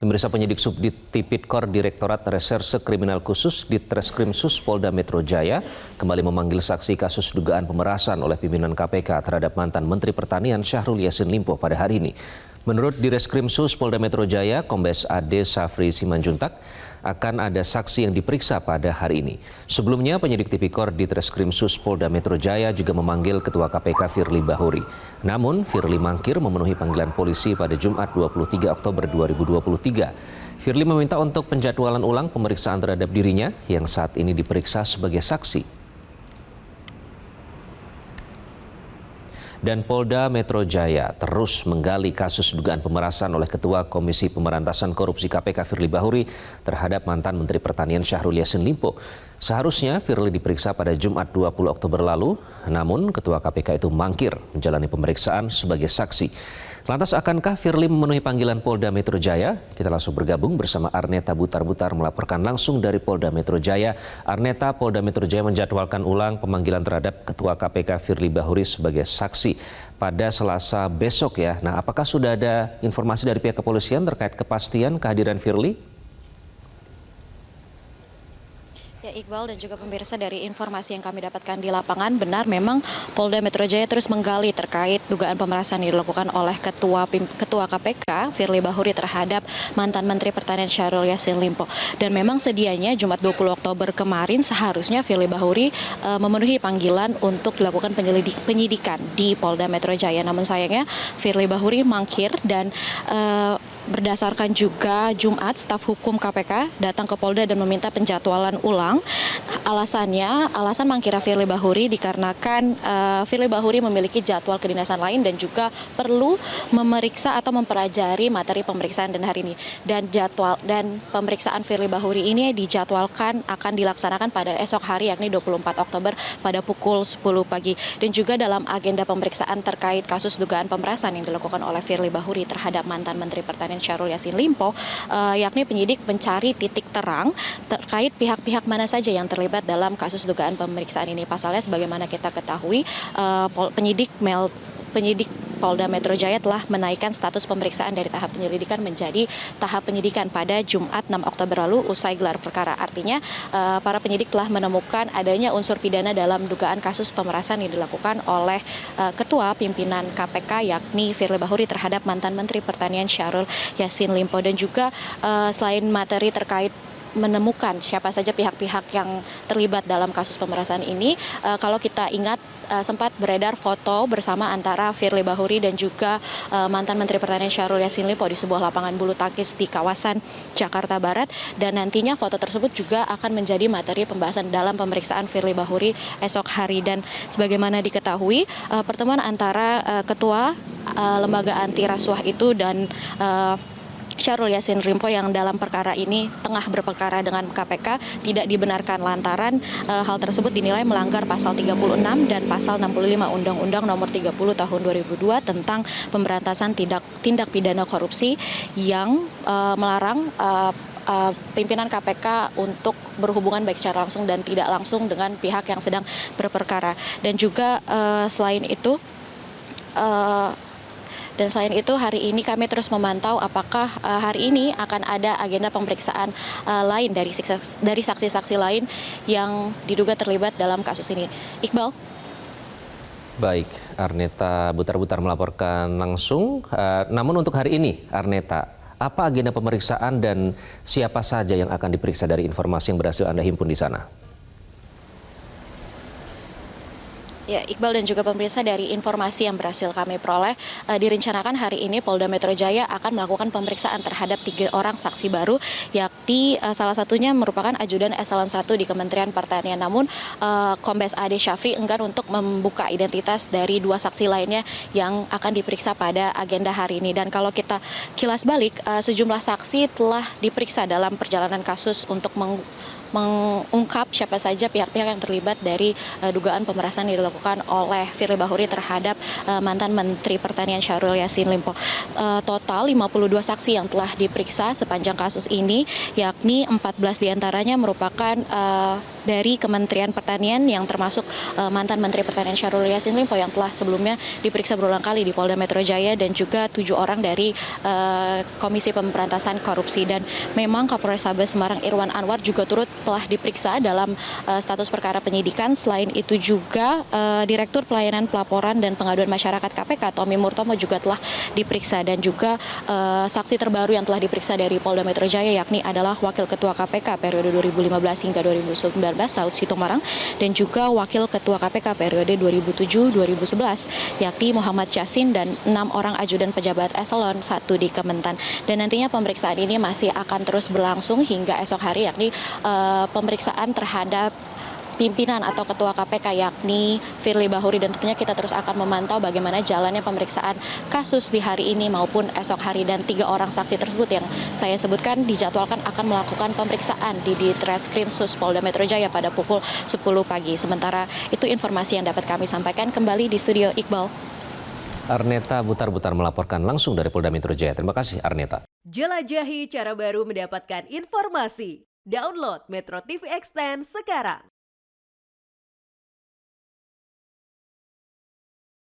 Pemirsa, penyidik Subdit Tipikor Direktorat Reserse Kriminal Khusus Ditreskrimsus Polda Metro Jaya kembali memanggil saksi kasus dugaan pemerasan oleh pimpinan KPK terhadap mantan Menteri Pertanian Syahrul Yassin Limpo pada hari ini. Menurut Direskrimsus Polda Metro Jaya, Kombes Ade Safri Simanjuntak, akan ada saksi yang diperiksa pada hari ini. Sebelumnya, penyidik Tipikor Ditreskrimsus Polda Metro Jaya juga memanggil Ketua KPK Firly Bahuri. Namun, Firly mangkir memenuhi panggilan polisi pada Jumat 23 Oktober 2023. Firly meminta untuk penjadwalan ulang pemeriksaan terhadap dirinya yang saat ini diperiksa sebagai saksi. Dan Polda Metro Jaya terus menggali kasus dugaan pemerasan oleh Ketua Komisi Pemberantasan Korupsi KPK Firly Bahuri terhadap mantan Menteri Pertanian Syahrul Yassin Limpo. Seharusnya Firly diperiksa pada Jumat 20 Oktober lalu, namun Ketua KPK itu mangkir menjalani pemeriksaan sebagai saksi. Lantas akankah Firly memenuhi panggilan Polda Metro Jaya? Kita langsung bergabung bersama Arneta Butar-Butar melaporkan langsung dari Polda Metro Jaya. Arneta, Polda Metro Jaya menjadwalkan ulang pemanggilan terhadap Ketua KPK Firly Bahuri sebagai saksi pada Selasa besok ya. Nah, apakah sudah ada informasi dari pihak kepolisian terkait kepastian kehadiran Firly? Ya, Iqbal dan juga pemirsa, dari informasi yang kami dapatkan di lapangan, benar memang Polda Metro Jaya terus menggali terkait dugaan pemerasan yang dilakukan oleh Ketua KPK Firly Bahuri terhadap mantan Menteri Pertanian Syahrul Yassin Limpo. Dan memang sedianya Jumat 20 Oktober kemarin seharusnya Firly Bahuri memenuhi panggilan untuk dilakukan penyidikan di Polda Metro Jaya. Namun sayangnya Firly Bahuri mangkir dan berdasarkan juga Jumat, staf hukum KPK datang ke Polda dan meminta penjadwalan ulang. Alasan mangkirnya Firly Bahuri dikarenakan Firly Bahuri memiliki jadwal kedinasan lain dan juga perlu memeriksa atau mempelajari materi pemeriksaan dan hari ini. Dan pemeriksaan Firly Bahuri ini dijadwalkan akan dilaksanakan pada esok hari, yakni 24 Oktober pada pukul 10 pagi. Dan juga dalam agenda pemeriksaan terkait kasus dugaan pemerasan yang dilakukan oleh Firly Bahuri terhadap mantan Menteri Pertanian Syahrul Yassin Limpo, yakni penyidik mencari titik terang terkait pihak-pihak mana saja yang terlibat dalam kasus dugaan pemeriksaan ini. Pasalnya sebagaimana kita ketahui, penyidik Polda Metro Jaya telah menaikkan status pemeriksaan dari tahap penyelidikan menjadi tahap penyidikan pada Jumat 6 Oktober lalu usai gelar perkara. Artinya para penyidik telah menemukan adanya unsur pidana dalam dugaan kasus pemerasan yang dilakukan oleh Ketua Pimpinan KPK yakni Firly Bahuri terhadap mantan Menteri Pertanian Syahrul Yassin Limpo. Dan juga selain materi terkait menemukan siapa saja pihak-pihak yang terlibat dalam kasus pemerasan ini, kalau kita ingat sempat beredar foto bersama antara Firly Bahuri dan juga mantan Menteri Pertanian Syahrul Yassin Limpo di sebuah lapangan bulu tangkis di kawasan Jakarta Barat, dan nantinya foto tersebut juga akan menjadi materi pembahasan dalam pemeriksaan Firly Bahuri esok hari. Dan sebagaimana diketahui, pertemuan antara Ketua Lembaga Anti Rasuah itu dan Syahrul Yassin Limpo yang dalam perkara ini tengah berperkara dengan KPK tidak dibenarkan lantaran hal tersebut dinilai melanggar pasal 36 dan pasal 65 Undang-Undang Nomor 30 Tahun 2002 tentang pemberantasan tindak pidana korupsi yang melarang pimpinan KPK untuk berhubungan baik secara langsung dan tidak langsung dengan pihak yang sedang berperkara. Dan juga selain itu hari ini kami terus memantau apakah hari ini akan ada agenda pemeriksaan lain dari saksi-saksi lain yang diduga terlibat dalam kasus ini. Iqbal. Baik, Arneta Butar-Butar melaporkan langsung. Namun untuk hari ini, Arneta, apa agenda pemeriksaan dan siapa saja yang akan diperiksa dari informasi yang berhasil Anda himpun di sana? Ya, Iqbal dan juga pemirsa, dari informasi yang berhasil kami peroleh, direncanakan hari ini Polda Metro Jaya akan melakukan pemeriksaan terhadap 3 orang saksi baru, yakni salah satunya merupakan ajudan eselon 1 di Kementerian Pertanian. Namun Kombes Ade Safri enggan untuk membuka identitas dari 2 saksi lainnya yang akan diperiksa pada agenda hari ini. Dan kalau kita kilas balik, sejumlah saksi telah diperiksa dalam perjalanan kasus untuk mengungkap siapa saja pihak-pihak yang terlibat dari dugaan pemerasan yang dilakukan oleh Firly Bahuri terhadap mantan Menteri Pertanian Syahrul Yassin Limpo. Total 52 saksi yang telah diperiksa sepanjang kasus ini, yakni 14 diantaranya merupakan dari Kementerian Pertanian yang termasuk mantan Menteri Pertanian Syahrul Yassin Limpo yang telah sebelumnya diperiksa berulang kali di Polda Metro Jaya dan juga 7 orang dari Komisi Pemberantasan Korupsi. Dan memang Kapolres Semarang Irwan Anwar juga turut telah diperiksa dalam status perkara penyidikan. Selain itu juga Direktur Pelayanan Pelaporan dan Pengaduan Masyarakat KPK Tommy Murtomo juga telah diperiksa, dan juga saksi terbaru yang telah diperiksa dari Polda Metro Jaya yakni adalah Wakil Ketua KPK periode 2015 hingga 2019 Saud Situmorang, dan juga Wakil Ketua KPK periode 2007-2011 yakni Muhammad Yasin, dan 6 orang ajudan pejabat eselon 1 di Kementan. Dan nantinya pemeriksaan ini masih akan terus berlangsung hingga esok hari, yakni pemeriksaan terhadap pimpinan atau ketua KPK yakni Firly Bahuri, dan tentunya kita terus akan memantau bagaimana jalannya pemeriksaan kasus di hari ini maupun esok hari. Dan 3 orang saksi tersebut yang saya sebutkan dijadwalkan akan melakukan pemeriksaan di Ditreskrim Sus Polda Metro Jaya pada pukul 10 pagi. Sementara itu informasi yang dapat kami sampaikan. Kembali di studio Iqbal. Arneta Butar-Butar melaporkan langsung dari Polda Metro Jaya. Terima kasih Arneta. Jelajahi cara baru mendapatkan informasi. Download Metro TV Extend sekarang.